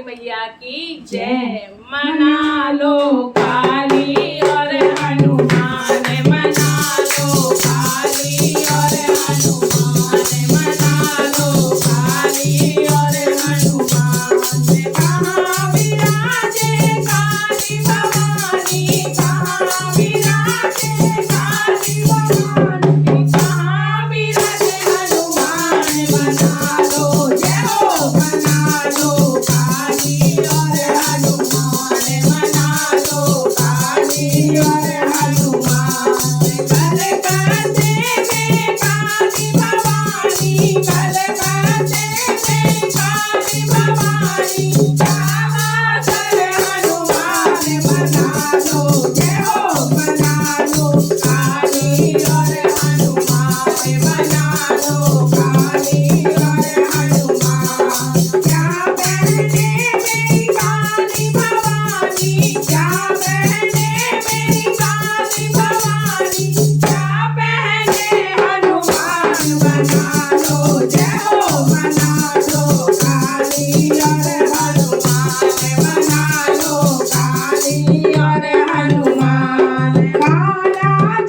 मैया की जय। मना लो काली और हनुमान, मना लो काली और हनुमान, मना लो काली और हनुमान। कहाँ विराजे काली भवानी, कहाँ विराजे काली भवानी, कहाँ विराजे हनुमान। मना लो जय हो, मना लो काली और हनुमान, मना लो काली और हनुमान। कलकत्ते में काली भवानी, कलकत्ते में काली भवानी, चावासर हनुमान। मना लो जय हो, मना लो काली और हनुमान, मना लो काली और हनुमान। क्या बहने मेरी काली भवानी, क्या बहने मेरी काली भवानी, क्या बहने हनुमान। मना लो जय हो, मना लो काली और हनुमान, मना लो काली और हनुमान। काला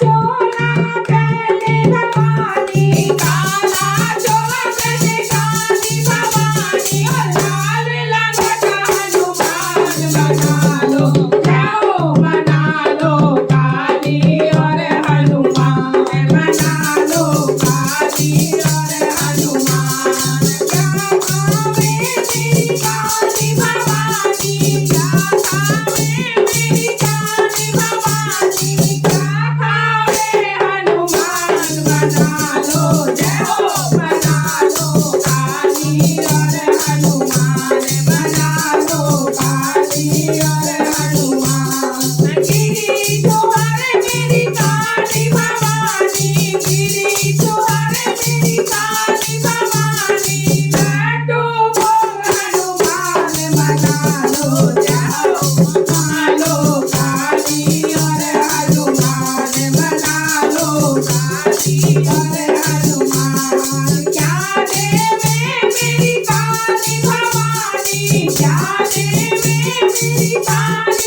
चोला पहने भवानी, काला चोला पहने काली भवानी, और लाल लंगोट हनुमान। मना लो जय हो, मना लो काली और हनुमान, मना लो काली और हनुमान। क्या खावे मेरी काली भवानी, क्या खावे मेरी काली भवानी, क्या खावे हनुमान। मना लो जय हो, मना लो काली और हनुमान, मना लो काली और हनुमान। गिरी तुहर मेरी काली भवानी, गिरी तुहर मेरी काली भवानी, लड्डू भोग हनुमान। मना लो जय हो, मना लो काली और हनुमान, मना लो काली और हनुमान। क्या देवे मेरी काली भवानी, क्या देवे मेरी काली